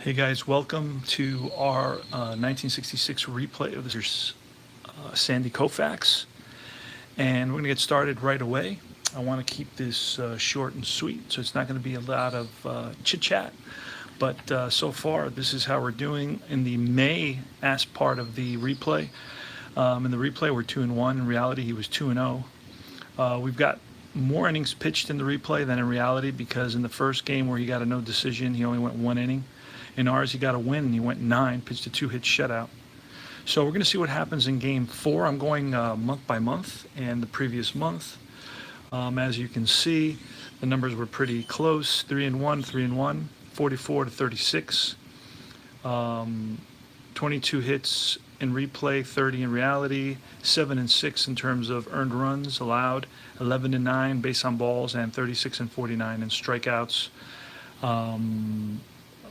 Hey guys, welcome to our 1966 replay of this Sandy Koufax, and we're going to get started right away. I want to keep this short and sweet, so it's not going to be a lot of chit-chat, but so far this is how we're doing in the May-ass part of the replay. In the replay, we're 2-1. In reality, he was 2-0. We've got more innings pitched in the replay than in reality because in the first game where he got a no decision, he only went one inning. In ours, he got a win, and he went 9, pitched a 2-hit shutout. So we're going to see what happens in Game 4. I'm going month by month, and the previous month, as you can see, the numbers were pretty close, 3-1, 3-1, 44 to 36, 22 hits in replay, 30 in reality, 7-6 in terms of earned runs allowed, 11-9 base on balls, and 36 and 49 in strikeouts.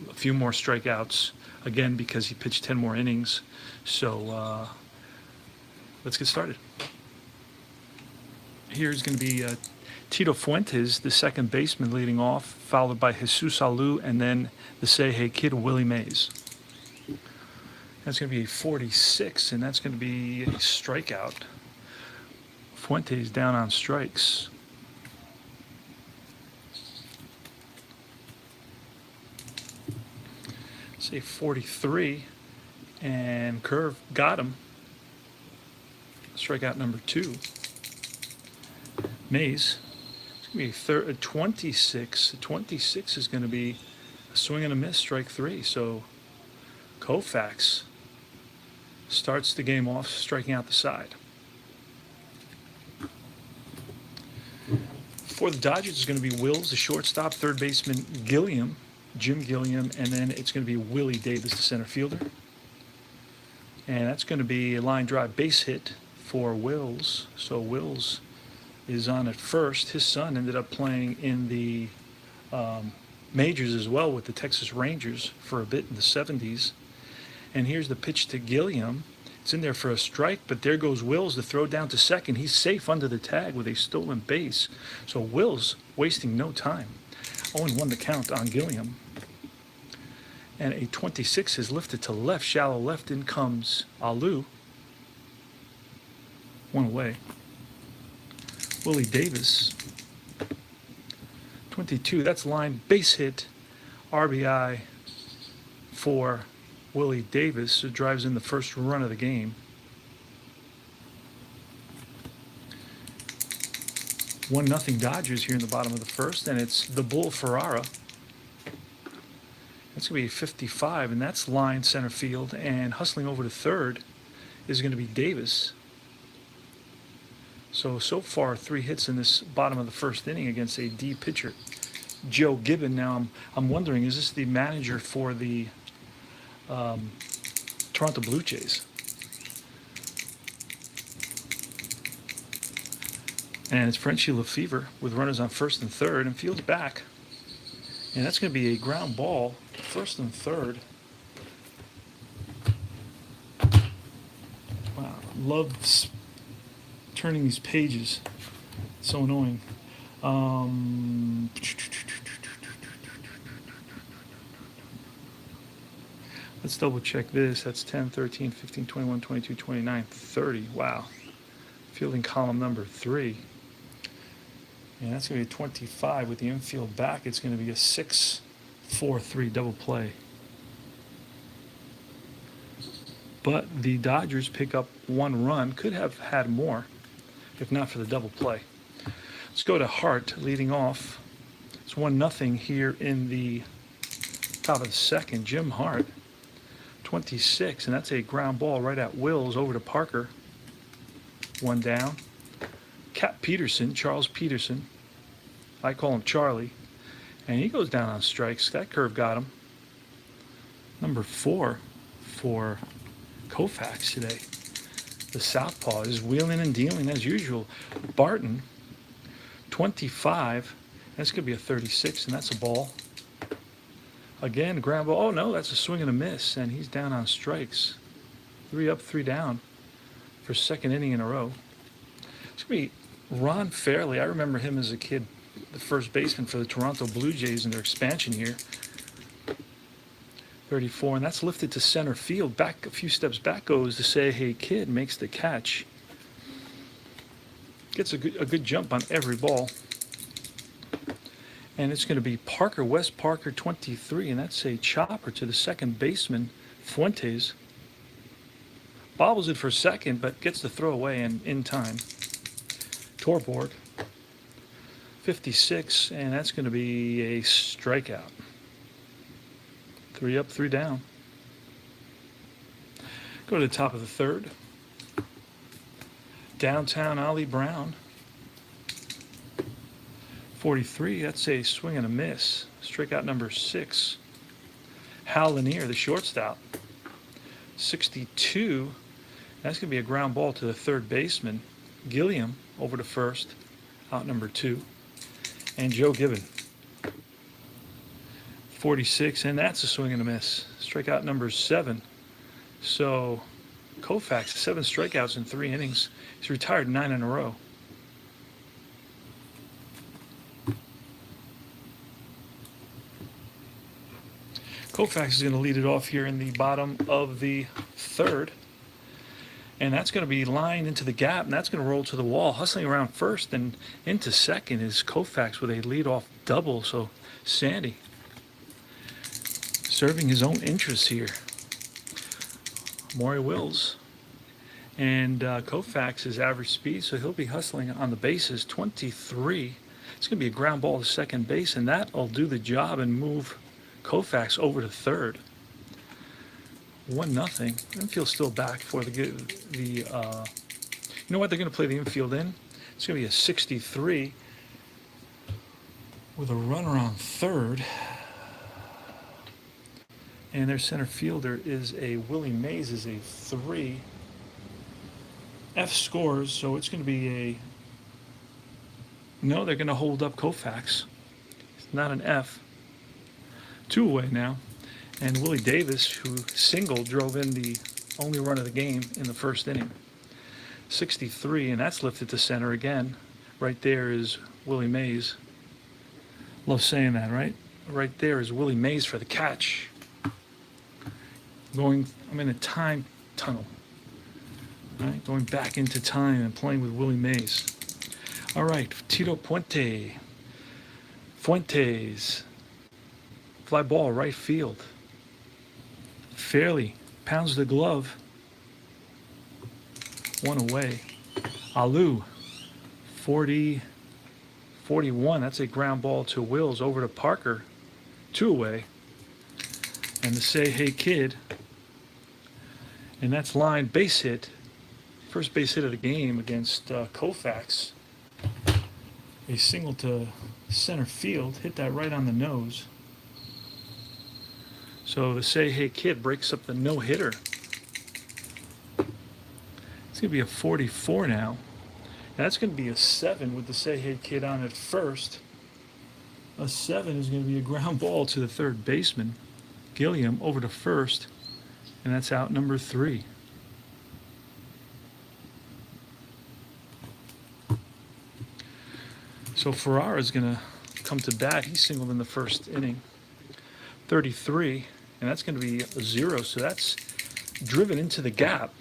A few more strikeouts, again, because he pitched 10 more innings. So let's get started. Here's going to be Tito Fuentes, the second baseman, leading off, followed by Jesus Alou, and then the Say Hey Kid, Willie Mays. That's going to be a 46, and that's going to be a strikeout. Fuentes down on strikes. Say 43, and curve got him. Strikeout number 2. Mays. It's going to be a 26. 26 is going to be a swing and a miss, strike 3. So Koufax starts the game off striking out the side. For the Dodgers, it's going to be Wills, the shortstop, third baseman Jim Gilliam, and then it's going to be Willie Davis, the center fielder. And that's going to be a line drive base hit for Wills. So Wills is on at first. His son ended up playing in the majors as well with the Texas Rangers for a bit in the 70s. And here's the pitch to Gilliam. It's in there for a strike, but there goes Wills to throw down to second. He's safe under the tag with a stolen base. So Wills wasting no time. 0-1 the count on Gilliam. And a 26 is lifted to left, shallow left. In comes Alou. One away. Willie Davis. 22, that's line base hit. RBI for Willie Davis, who drives in the first run of the game. 1-0 Dodgers here in the bottom of the first, and it's the Bull Ferrara. That's going to be a 55, and that's line center field, and hustling over to third is going to be Davis. So far, 3 hits in this bottom of the first inning against a D pitcher, Joe Gibbon. Now, I'm wondering, is this the manager for the Toronto Blue Jays? And it's Frenchie Lefevre with runners on first and third, and fields back. And that's going to be a ground ball, first and third. Wow, love turning these pages. It's so annoying. Let's double check this. That's 10, 13, 15, 21, 22, 29, 30. Wow. Fielding column number 3. And that's going to be a 25 with the infield back. It's going to be a 6-4-3 double play. But the Dodgers pick up 1 run. Could have had more if not for the double play. Let's go to Hart leading off. It's 1-0 here in the top of the second. Jim Hart, 26, and that's a ground ball right at Wills over to Parker. 1 down. Charles Peterson. I call him Charlie. And he goes down on strikes. That curve got him. Number 4 for Koufax today. The southpaw is wheeling and dealing as usual. Barton, 25. That's going to be a 36, and that's a ball. Again, ground ball. Oh, no, that's a swing and a miss, and he's down on strikes. 3 up, 3 down for second inning in a row. It's going to be Ron Fairley. I remember him as a kid, the first baseman for the Toronto Blue Jays in their expansion year. 34, and that's lifted to center field. Back a few steps back goes the Say Hey Kid, makes the catch. Gets a good jump on every ball. And it's going to be Parker, Wes Parker, 23, and that's a chopper to the second baseman, Fuentes. Bobbles it for second, but gets the throw away and in time. Torborg, 56, and that's going to be a strikeout. 3 up, 3 down. Go to the top of the third. Downtown Ollie Brown, 43, that's a swing and a miss. Strikeout number 6. Hal Lanier, the shortstop, 62. That's going to be a ground ball to the third baseman. Gilliam over to first, out number 2. And Joe Gibbon, 46, and that's a swing and a miss. Strikeout number 7. So Koufax, 7 strikeouts in 3 innings. He's retired 9 in a row. Koufax is going to lead it off here in the bottom of the third. And that's going to be lined into the gap, and that's going to roll to the wall. Hustling around first and into second is Koufax with a leadoff double. So Sandy serving his own interests here. Maury Wills. And Koufax is average speed, so he'll be hustling on the bases. 23. It's going to be a ground ball to second base, and that'll do the job and move Koufax over to third. 1-0. Infield's still back for the you know what, they're going to play the infield in. It's going to be a 63 with a runner on third. And their center fielder is a Willie Mays, is a 3. F scores, so it's going to be a... No, they're going to hold up Koufax. It's not an F. 2 away now. And Willie Davis, who singled, drove in the only run of the game in the first inning. 63, and that's lifted to center again. Right there is Willie Mays. Love saying that, right? Right there is Willie Mays for the catch. I'm in a time tunnel. Right? Going back into time and playing with Willie Mays. All right, Tito Fuentes. Fly ball, right field. Fairly pounds the glove. 1 away. Alou, 41. That's a ground ball to Wills over to Parker. 2 away. And the Say Hey Kid. And that's line base hit. First base hit of the game against Koufax. A single to center field. Hit that right on the nose. So the Say Hey Kid breaks up the no-hitter. It's going to be a 44 now. That's going to be a 7 with the Say Hey Kid on at first. A 7 is going to be a ground ball to the third baseman. Gilliam over to first. And that's out number 3. So Ferrara is going to come to bat. He singled in the first inning. 33, and that's going to be a 0. So that's driven into the gap.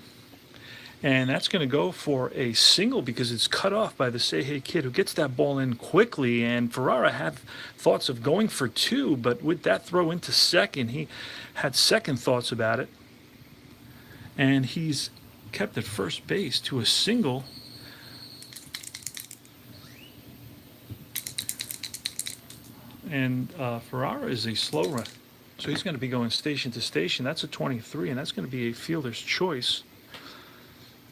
And that's going to go for a single because it's cut off by the Say Hey Kid, who gets that ball in quickly. And Ferrara had thoughts of going for 2, but with that throw into second, he had second thoughts about it. And he's kept at first base to a single. And Ferrara is a slow run. So he's going to be going station to station. That's a 23, and that's going to be a fielder's choice.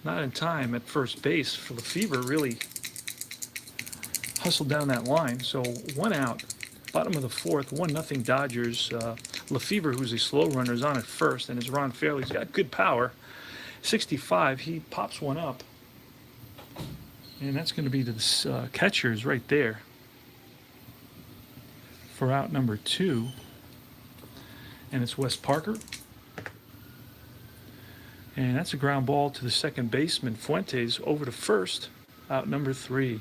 Not in time at first base. For Lefevre really hustled down that line. So 1 out. Bottom of the 4th, 1-0 Dodgers. Lefevre, who's a slow runner, is on at first, and it's Ron Fairley. He's got good power. 65, he pops one up. And that's going to be to the catchers right there for out number 2. And it's Wes Parker. And that's a ground ball to the second baseman, Fuentes, over to first, out number 3.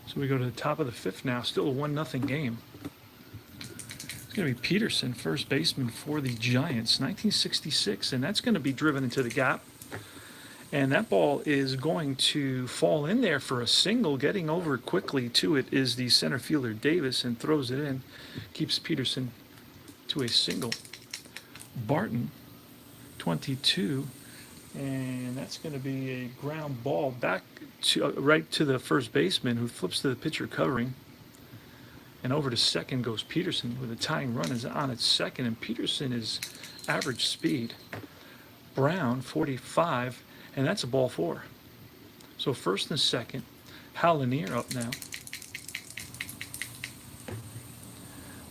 So we go to the top of the 5th now, still a 1-0 game. It's It's going to be Peterson, first baseman for the Giants, 1966, and that's going to be driven into the gap. And that ball is going to fall in there for a single. Getting over quickly to it is the center fielder Davis and throws it in. Keeps Peterson to a single. Barton, 22, and that's going to be a ground ball back to right to the first baseman, who flips to the pitcher covering. And over to second goes Peterson with a tying run is on at second, and Peterson is average speed. Brown, 45, and that's a ball four. So first and second, Hal Lanier up now.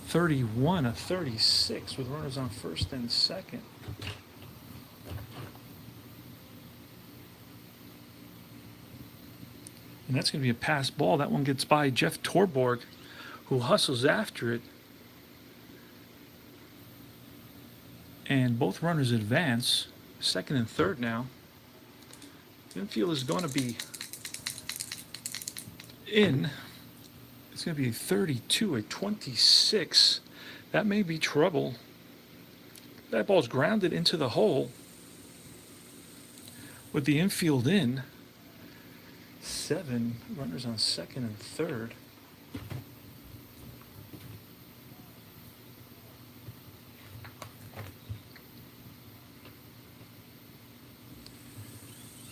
31 of 36 with runners on first and second. And that's going to be a pass ball. That one gets by Jeff Torborg, who hustles after it. And both runners advance, second and third now. The infield is going to be in. It's going to be 32 at 26. That may be trouble. That ball's grounded into the hole with the infield in. 7 runners on second and third.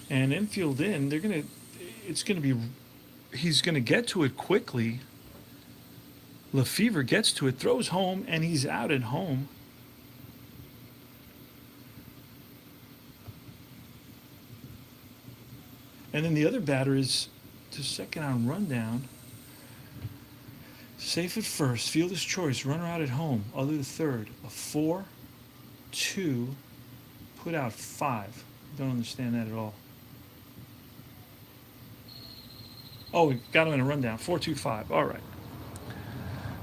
And infield in, he's gonna get to it quickly. Lefevre gets to it, throws home, and he's out at home. And then the other batter is to second on rundown. Safe at first, fielder's choice, runner out at home, other to third. A 4-2, put out 5. Don't understand that at all. Oh, we got him in a rundown, 4-2-5. All right.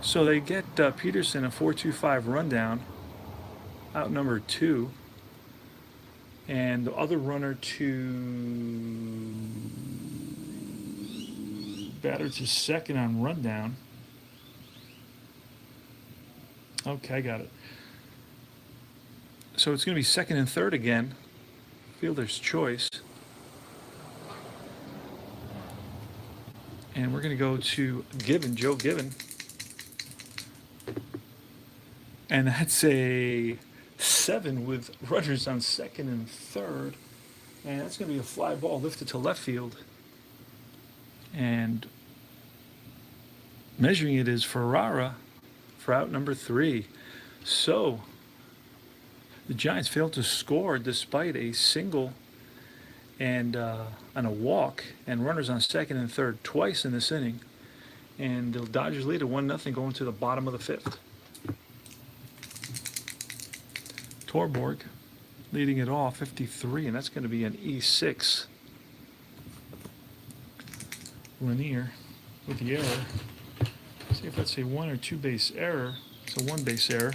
So they get Peterson a 4-2-5 rundown, out number 2. And the other runner to batter to second on rundown. Okay, I got it. So it's going to be second and third again. Fielder's choice. And we're going to go to Gibbon, Joe Gibbon. And that's a 7 with runners on second and third. And that's going to be a fly ball lifted to left field. And measuring it is Ferrara for out number 3. So the Giants failed to score despite a single and a walk and runners on second and third twice in this inning. And the Dodgers lead at 1-0 going to the bottom of the 5th. Torborg leading it off, 53, and that's going to be an E6. Lanier with the error. See if that's a 1 or 2 base error. It's a 1 base error.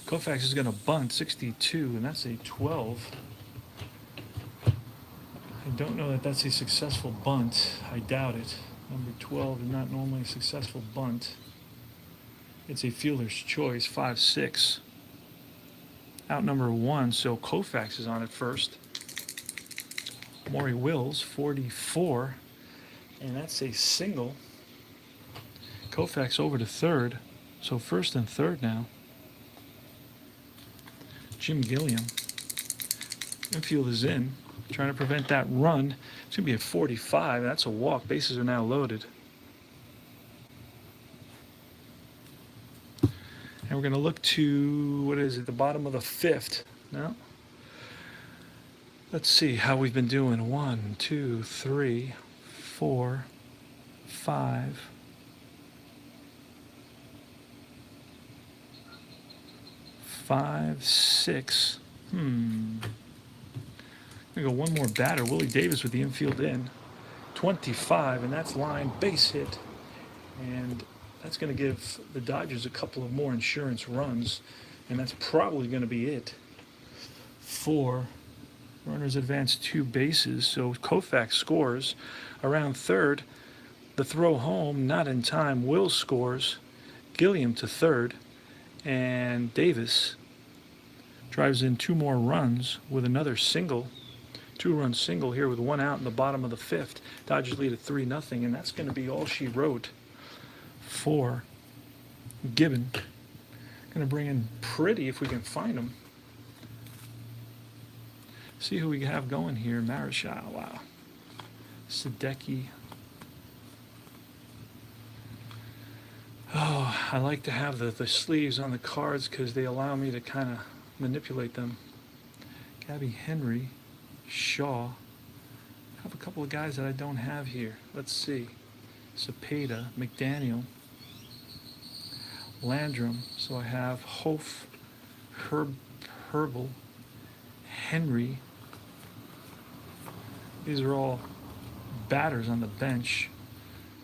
Koufax is going to bunt, 62, and that's a 12. I don't know that that's a successful bunt. I doubt it. Number 12 is not normally a successful bunt. It's a fielder's choice, 5-6. Out number 1, so Koufax is on at first. Maury Wills, 44, and that's a single. Koufax over to third, so first and third now. Jim Gilliam. Infield is in, trying to prevent that run. It's going to be a 45. That's a walk. Bases are now loaded. And we're going to look to, what is it, the bottom of the 5th. No. Let's see how we've been doing. 1, 2, 3, 4, 5. 5, 6. I'm going to go one more batter. Willie Davis with the infield in. 25, and that's line base hit. And that's going to give the Dodgers a couple of more insurance runs. And that's probably going to be it. 4. Runners advance 2 bases. So Koufax scores around third. The throw home, not in time. Will scores. Gilliam to third. And Davis drives in 2 more runs with another single. 2-run single here with 1 out in the bottom of the 5th. Dodgers lead at 3-0, and that's going to be all she wrote for Gibbon. Going to bring in Pretty if we can find him. See who we have going here. Marichal, wow. Sadecki. Oh, I like to have the sleeves on the cards because they allow me to kind of manipulate them. Gabby Henry, Shaw. I have a couple of guys that I don't have here. Let's see. Cepeda, McDaniel, Landrum. So I have Hof, Herbal, Henry. These are all batters on the bench.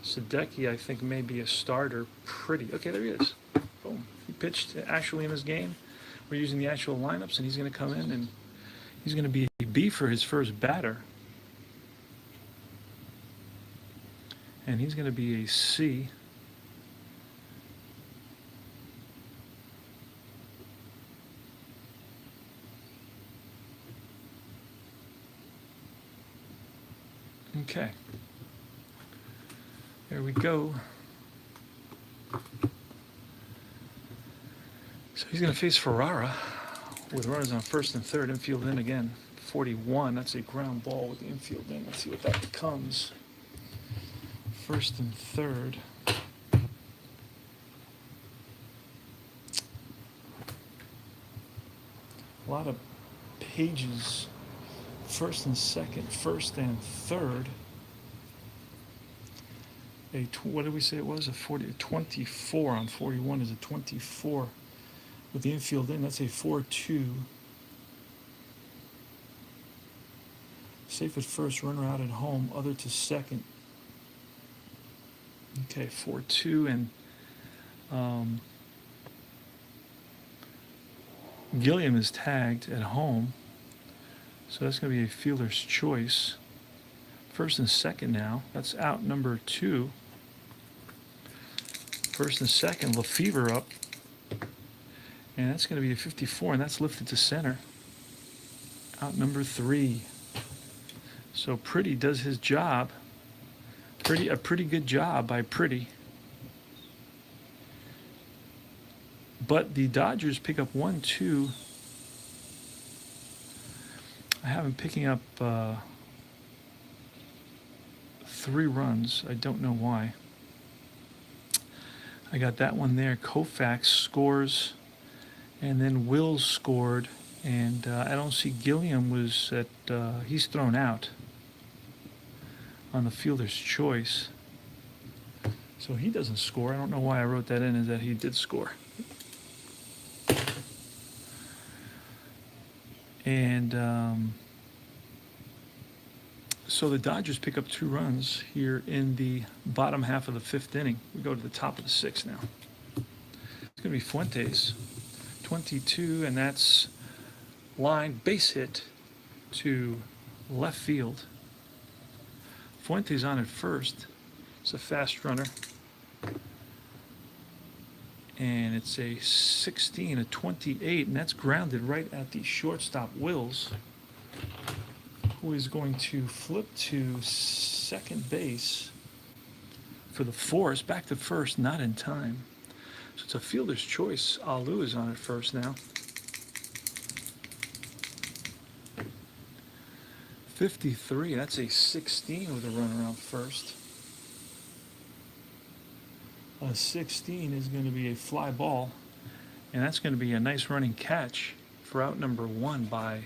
Sadecki, I think, may be a starter. Pretty. Okay, there he is. Boom. He pitched actually in his game. We're using the actual lineups, and he's going to come in, and he's going to be a B for his first batter. And he's going to be a C. Okay. There we go. So he's going to face Ferrara with runners on first and third. Infield in again. 41. That's a ground ball with the infield in. Let's see what that becomes. First and third. A lot of pages. First and second, first and third. What did we say it was? A 24 on 41 is a 24 with the infield in. That's a 4-2. Safe at first, runner out at home, other to second. Okay, 4-2, and Gilliam is tagged at home, so that's going to be a fielder's choice. First and second now. That's out number 2. First and second, Lefevre up, and that's going to be a 54, and that's lifted to center. Out number 3. So Pretty does his job. A pretty good job by Pretty. But the Dodgers pick up 1-2. I have him picking up 3 runs. I don't know why. I got that one there. Koufax scores, and then Wills scored, and I don't see Gilliam was at. He's thrown out on the fielder's choice, so he doesn't score. I don't know why I wrote that in, is that he did score. And so the Dodgers pick up 2 runs here in the bottom half of the 5th inning. We go to the top of the 6th now. It's going to be Fuentes, 22, and that's line base hit to left field. Fuentes on at first. It's a fast runner. And it's a 16, a 28, and that's grounded right at the shortstop, Wills, who is going to flip to second base for the force, back to first, not in time. So it's a fielder's choice. Alou is on at first now. 53, that's a 16 with a runner on first. A 16 is going to be a fly ball, and that's going to be a nice running catch for out number 1 by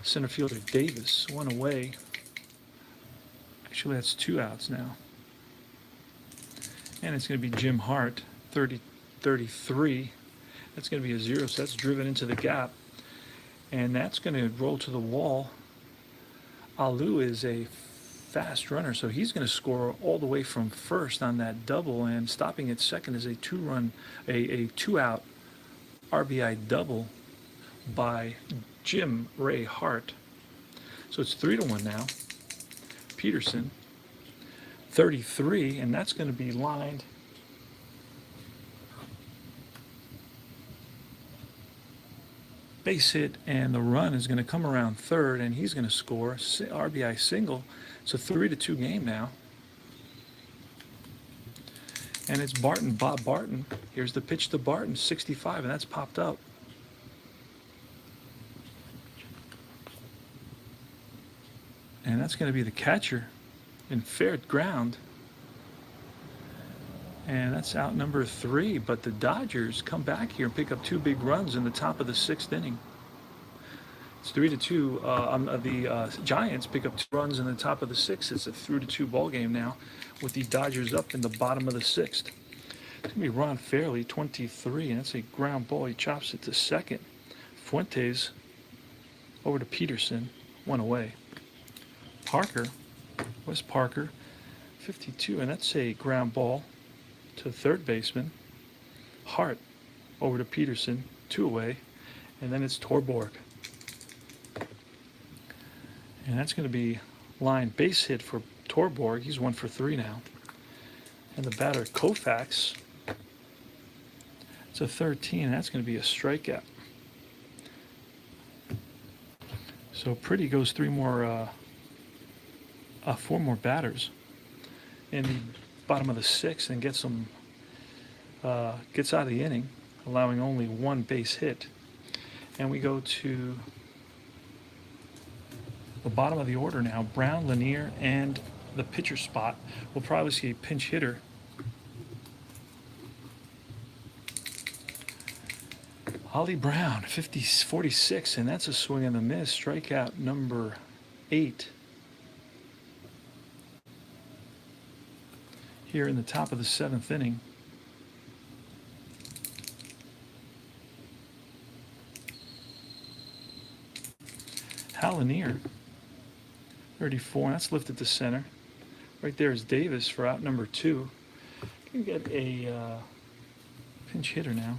center fielder Davis. 1 away. Actually, that's 2 outs now. And it's going to be Jim Hart, 33. That's going to be a 0, so that's driven into the gap. And that's going to roll to the wall. Alou is a fast runner, so he's going to score all the way from first on that double, and stopping at second is a 2-out RBI double by Jim Ray Hart. So it's 3-1 now. Peterson, 33, and that's going to be lined base hit, and the run is going to come around third, and he's going to score RBI single. It's a 3-2 game now. And it's Barton, Bob Barton. Here's the pitch to Barton, 65, and that's popped up. And that's going to be the catcher in fair ground. And that's out number 3. But the Dodgers come back here and pick up 2 big runs in the top of the 6th inning. It's 3-2. The Giants pick up 2 runs in the top of the 6th. It's a 3-2 ball game now, with the Dodgers up in the bottom of the 6th. It's going to be Ron Fairley, 23, and that's a ground ball. He chops it to second. Fuentes over to Peterson, 1 away. Parker, Wes Parker, 52, and that's a ground ball to third baseman. Hart over to Peterson, 2 away, and then it's Torborg. And that's going to be line base hit for Torborg. He's 1 for 3 now. And the batter, Koufax, it's a 13, and that's going to be a strikeout. So Pretty goes 4 more batters in the bottom of the 6th and gets out of the inning, allowing only 1 base hit. And we go to the bottom of the order now. Brown, Lanier, and the pitcher spot. We'll probably see a pinch hitter. Ollie Brown, 46, and that's a swing and a miss. Strikeout number 8. Here in the top of the 7th inning. Hal Lanier, 34, and that's lifted to center. Right there is Davis for out number 2. Can get a pinch hitter now.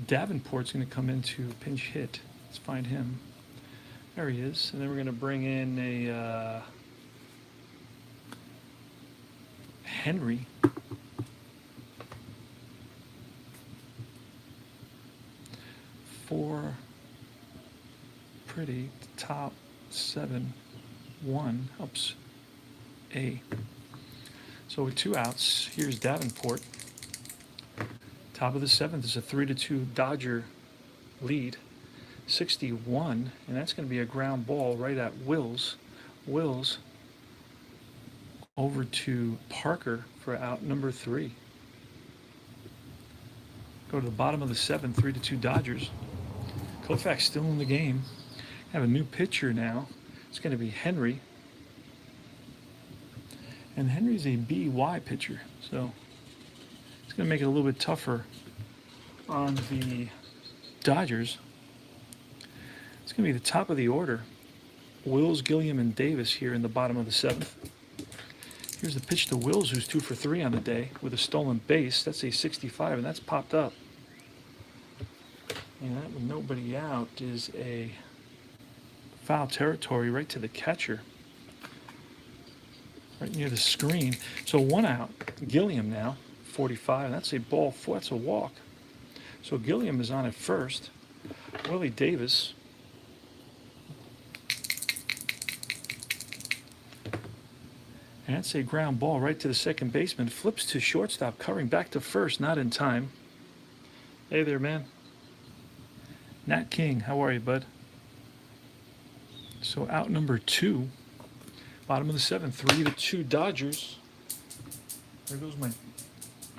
Davenport's going to come into pinch hit. Let's find him. There he is. And then we're going to bring in a Henry. For Pretty, top 7-1 ups A. So with 2 outs, here's Davenport. Top of the 7th is a 3-2 Dodger lead, 61, and that's going to be a ground ball right at Wills. Wills over to Parker for out number 3. Go to the bottom of the 7th, 3-2 Dodgers. Koufax still in the game. Have a new pitcher now. It's going to be Henry. And Henry's a BY pitcher, so it's going to make it a little bit tougher on the Dodgers. It's going to be the top of the order. Wills, Gilliam, and Davis here in the bottom of the 7th. Here's the pitch to Wills, who's 2 for 3 on the day with a stolen base. That's a 65, and that's popped up. And that, with nobody out, is a foul territory right to the catcher, right near the screen. So 1 out. Gilliam now, 45. That's a ball 4. That's a walk. So Gilliam is on at first. Willie Davis. And that's a ground ball right to the second baseman. Flips to shortstop, covering back to first, not in time. Hey there, man. Nat King, how are you, bud? So out number 2, bottom of the 7th, 3-2 Dodgers. There goes my.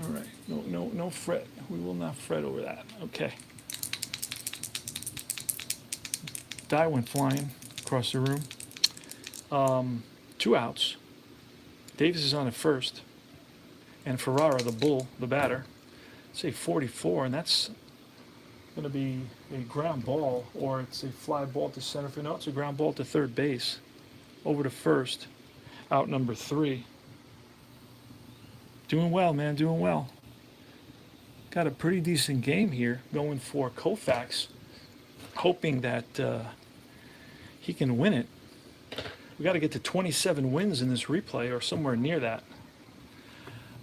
All right, no fret. We will not fret over that. Okay. Die went flying across the room. 2 outs. Davis is on at first, and Ferrara, the bull, the batter, say 44, and that's going to be a ground ball, or it's a fly ball to center field. No, it's a ground ball to third base, over to first, out number 3. Doing well, man, doing well. Got a pretty decent game here going for Koufax, hoping that he can win it. We got to get to 27 wins in this replay or somewhere near that.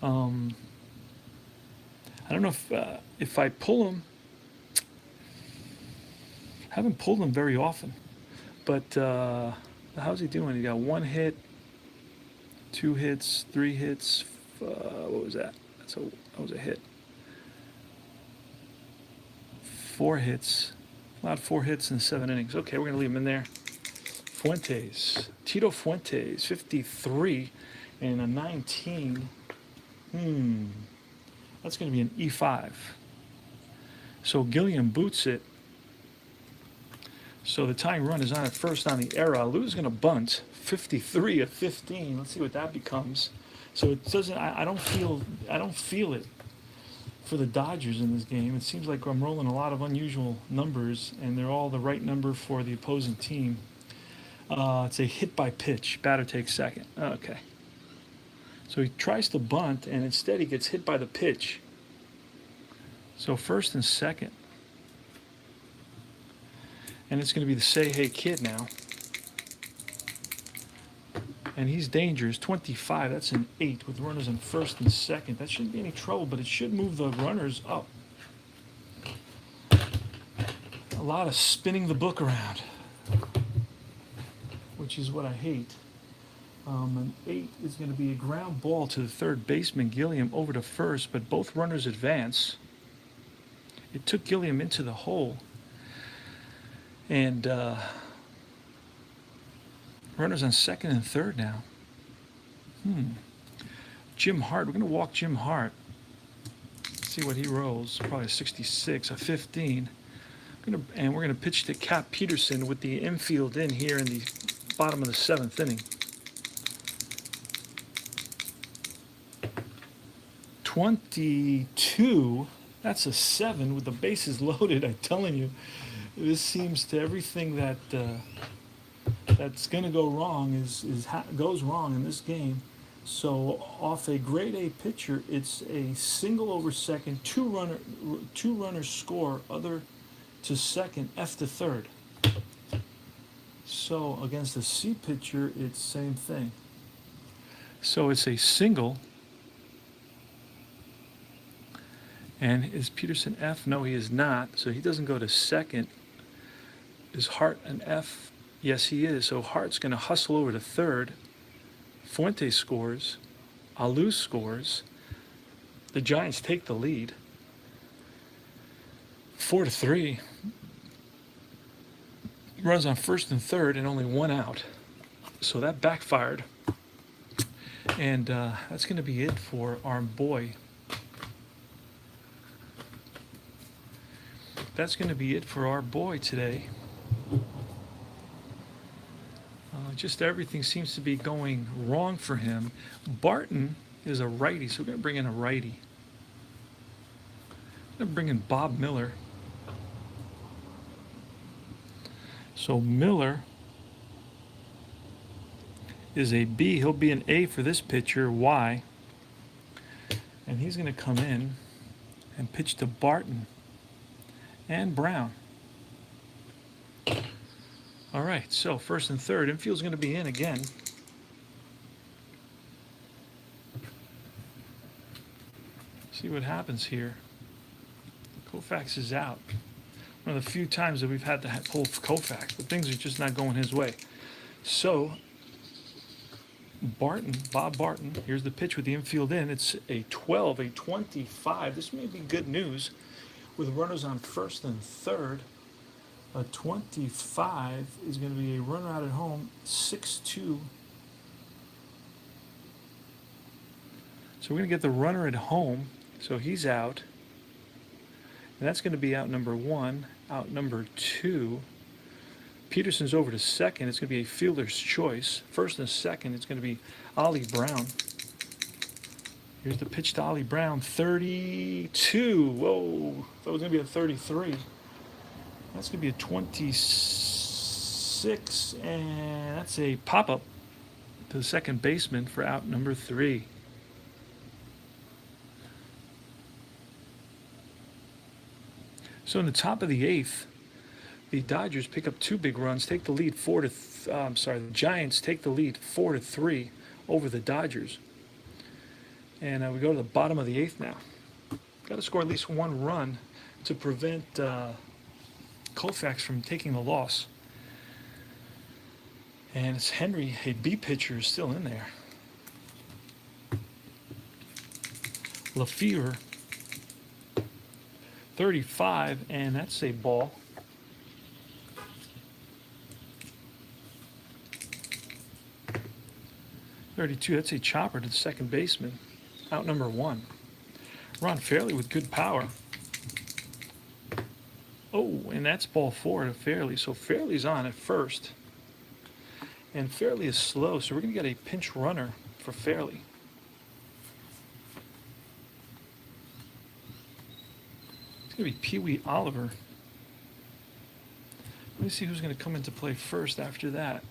I don't know if I pull him. I haven't pulled him very often, but how's he doing? He got 1 hit, 2 hits, 3 hits. What was that? That was a hit. 4 hits. Allowed 4 hits in 7 innings. Okay, we're gonna leave him in there. Fuentes, Tito Fuentes, 53 and a 19. That's going to be an E5. So Gilliam boots it. So the tying run is on at first on the error. Lou's going to bunt 53 of 15. Let's see what that becomes. So it doesn't. I don't feel it for the Dodgers in this game. It seems like I'm rolling a lot of unusual numbers, and they're all the right number for the opposing team. It's a hit by pitch. Batter takes second. Okay. So he tries to bunt, and instead he gets hit by the pitch. So first and second. And it's going to be the Say Hey Kid now. And he's dangerous. 25. That's an 8 with runners on first and second. That shouldn't be any trouble, but it should move the runners up. A lot of spinning the book around, which is what I hate. An 8 is going to be a ground ball to the third baseman, Gilliam, over to first, but both runners advance. It took Gilliam into the hole. And runners on second and third now. Jim Hart, we're going to walk Jim Hart. See what he rolls. Probably a 66, a 15. And we're going to pitch to Cap Peterson with the infield in here in the bottom of the 7th inning. 22, that's a 7 with the bases loaded. I'm telling you, this seems to everything that that's going to go wrong goes wrong in this game. So off a grade A pitcher, it's a single over second, two runners score, other to second, F to third. So against a C pitcher, it's same thing. So it's a single. And is Peterson F? No, he is not. So he doesn't go to second. Is Hart an F? Yes, he is. So Hart's going to hustle over to third. Fuentes scores. Alou scores. The Giants take the lead. 4-3. Runs on first and third and only 1 out. So that backfired. And that's going to be it for our boy. That's going to be it for our boy today. Just everything seems to be going wrong for him. Barton is a righty, so we're going to bring in a righty. I'm going to bring in Bob Miller. So Miller is a B. He'll be an A for this pitcher, Y. And he's going to come in and pitch to Barton and Brown. All right, so first and third. Infield's going to be in again. See what happens here. Koufax is out. One of the few times that we've had to pull Koufax, but things are just not going his way. So Barton, Bob Barton, here's the pitch with the infield in. It's a 12, a 25. This may be good news with runners on first and third. A 25 is going to be a runner out at home, 6-2. So we're going to get the runner at home, so he's out. And that's going to be out number 1, out number 2. Peterson's over to second. It's going to be a fielder's choice. First and second, it's going to be Ollie Brown. Here's the pitch to Ollie Brown, 32. Whoa, that was going to be a 33. That's going to be a 26, and that's a pop-up to the second baseman for out number 3. So in the top of the 8th, The Dodgers pick up 2 big runs, take the lead the Giants take the lead 4-3 over the Dodgers. And we go to the bottom of the 8th now. Got to score at least 1 run to prevent Koufax from taking the loss. And it's Henry, a B pitcher, is still in there. Lafever, 35, and that's a ball. .32, that's a chopper to the second baseman. Out number 1. Ron Fairley with good power. Oh, and that's ball 4 to Fairley. So Fairley's on at first. And Fairley is slow, so we're going to get a pinch runner for Fairley. It's going to be Pee Wee Oliver. Let me see who's going to come into play first after that.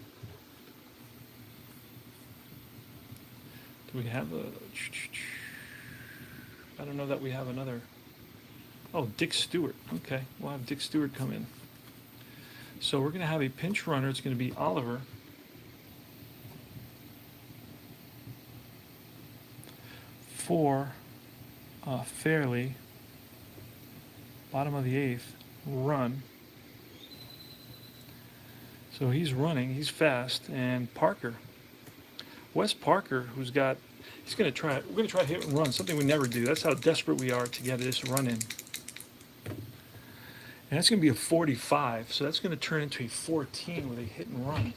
Do we have a... I don't know that we have another... Oh, Dick Stewart. Okay, we'll have Dick Stewart come in. So we're going to have a pinch runner. It's going to be Oliver. For Fairley. Bottom of the 8th. Run. So he's running. He's fast. And Parker. Wes Parker, he's going to try, we're going to try hit and run, something we never do. That's how desperate we are to get this run in. And that's going to be a 45, so that's going to turn into a 14 with a hit and run.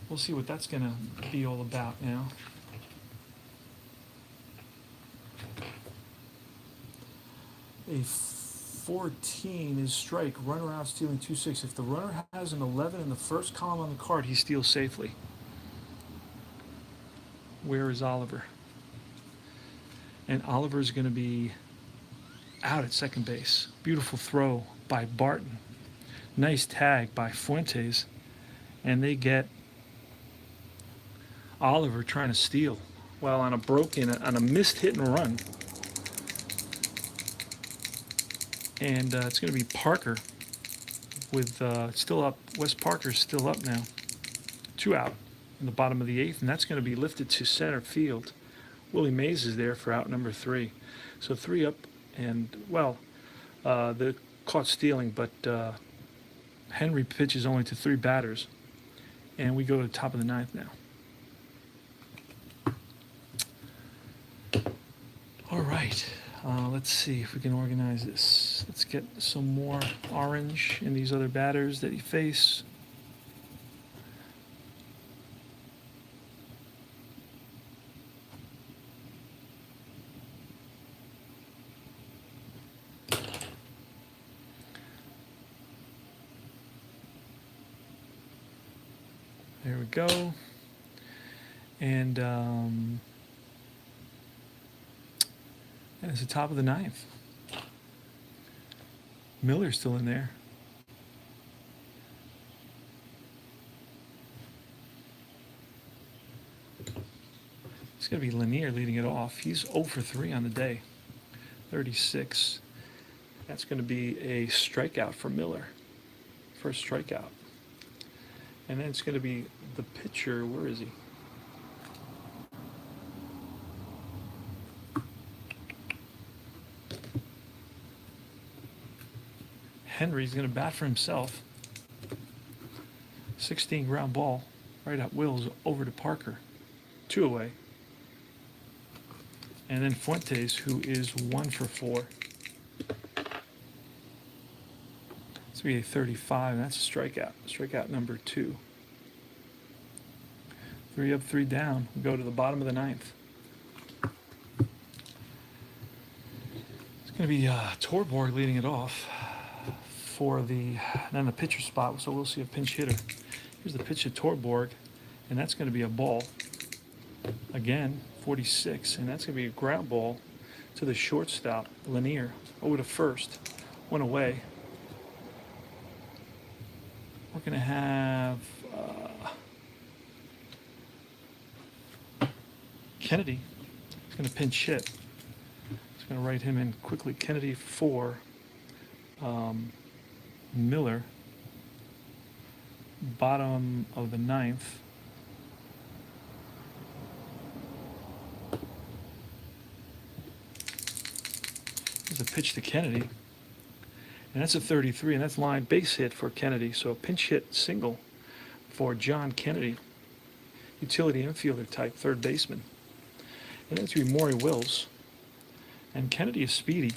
We'll see what that's going to be all about now. A 14 is strike, runner out stealing 2-6. If the runner has an 11 in the first column on the card, he steals safely. Where is Oliver? And Oliver's going to be out at second base. Beautiful throw by Barton. Nice tag by Fuentes. And they get Oliver trying to steal. Well, on a missed hit and run. And it's going to be Parker with still up. Wes Parker's still up now. 2 out in the bottom of the 8th, and that's going to be lifted to center field. Willie Mays is there for out number 3. So 3 up, and, well, they're caught stealing, but Henry pitches only to 3 batters. And we go to the top of the 9th now. All right, let's see if we can organize this. Let's get some more orange in these other batters that he face. There we go. And it's the top of the 9th. Miller's still in there. It's going to be Lanier leading it off. He's 0 for 3 on the day. 36. That's going to be a strikeout for Miller. First strikeout. And then it's going to be the pitcher. Where is he? Henry's going to bat for himself. 16 ground ball. Right at Wills over to Parker. 2 away. And then Fuentes, who is 1 for 4. This will be a 35, and that's a strikeout. Strikeout number 2. 3 up, 3 down. We go to the bottom of the 9th. It's going to be Torborg leading it off for the pitcher spot, so we'll see a pinch hitter. Here's the pitch to Torborg, and that's going to be a ball. Again, 46, and that's going to be a ground ball to the shortstop, Lanier, over to first. 1 away. We're going to have Kennedy. He's going to pinch hit. He's going to write him in quickly. Kennedy for Miller, bottom of the ninth. There's a pitch to Kennedy, and that's a 33, and that's line base hit for Kennedy. So a pinch hit single for John Kennedy, utility infielder type third baseman. And that's be Maury Wills. And Kennedy is speedy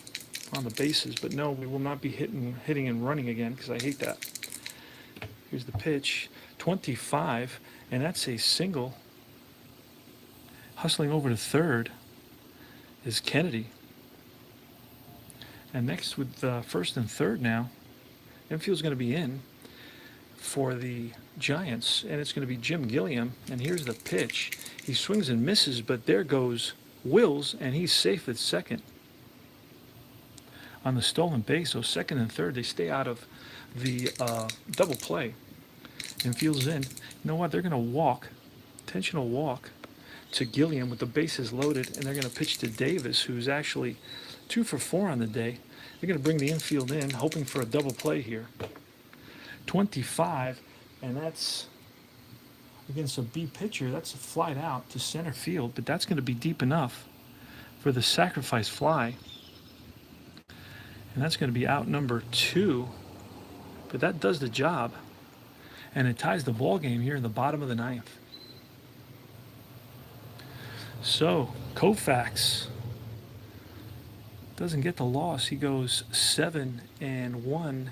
on the bases, but no, we will not be hitting and running again because I hate that. Here's the pitch, 25, and that's a single. Hustling over to third is Kennedy. And next with first and third now, infield's going to be in for the Giants, and it's going to be Jim Gilliam. And here's the pitch. He swings and misses, but there goes Wills, and he's safe at second on the stolen base. So second and third, they stay out of the double play. Infield's in. You know what? They're going to walk, intentional walk, to Gilliam with the bases loaded, and they're going to pitch to Davis, who's actually 2 for 4 on the day. They're going to bring the infield in, hoping for a double play here. 25, and that's against a B pitcher. That's a flight out to center field, but that's going to be deep enough for the sacrifice fly. And that's going to be out number 2, but that does the job, and it ties the ball game here in the bottom of the ninth. So Koufax doesn't get the loss. He goes 7-1.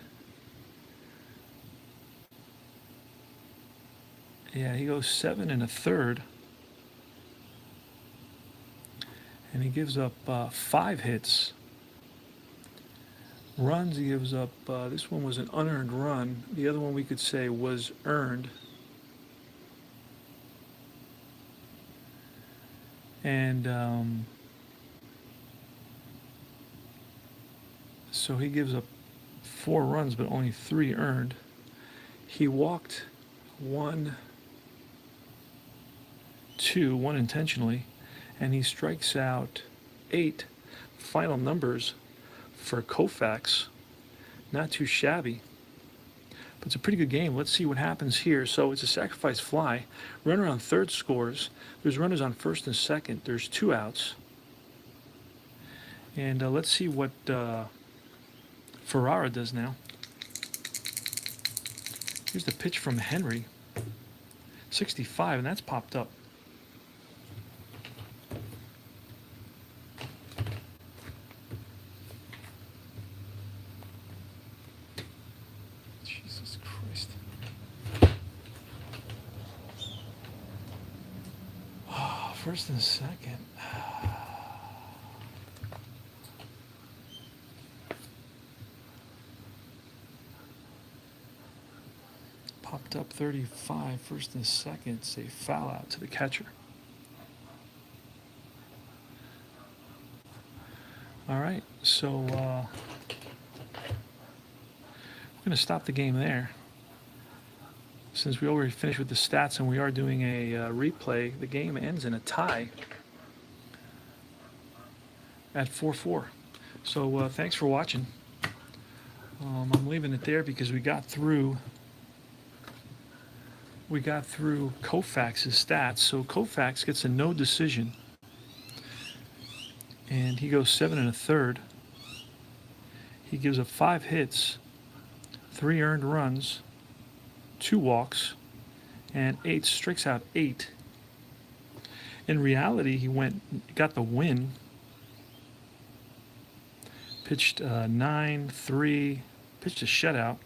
Yeah, he goes 7 1/3. And he gives up 5 hits. Runs, he gives up, this one was an unearned run. The other one we could say was earned. And so he gives up 4 runs, but only 3 earned. He walked 1 intentionally, and he strikes out 8. Final numbers for Koufax, not too shabby, but it's a pretty good game. Let's see what happens here. So it's a sacrifice fly. Runner on third scores. There's runners on first and second. There's 2 outs. And let's see what Ferrara does now. Here's the pitch from Henry. 65, and that's popped up. Jesus Christ. Oh, first and second. Popped up 35, first and second. It's a foul out to the catcher. All right, so we're going to stop the game there. Since we already finished with the stats and we are doing a replay, the game ends in a tie at 4-4. So thanks for watching. I'm leaving it there because we got through Koufax's stats. So Koufax gets a no decision, and he goes 7 1/3. He gives up 5 hits, 3 earned runs, 2 walks, and 8 strikes out 8. In reality, he got the win. Pitched 9-3, pitched a shutout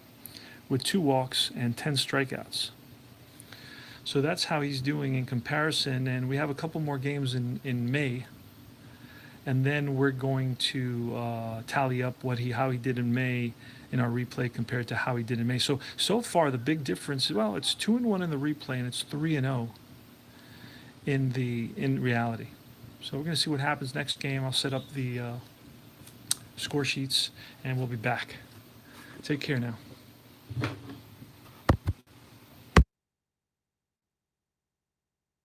with 2 walks and 10 strikeouts. So that's how he's doing in comparison, and we have a couple more games in May, and then we're going to tally up how he did in May in our replay compared to how he did in May. So far the big difference, well, it's 2-1 in the replay and it's 3-0 in reality. So we're going to see what happens next game. I'll set up the score sheets and we'll be back. Take care now.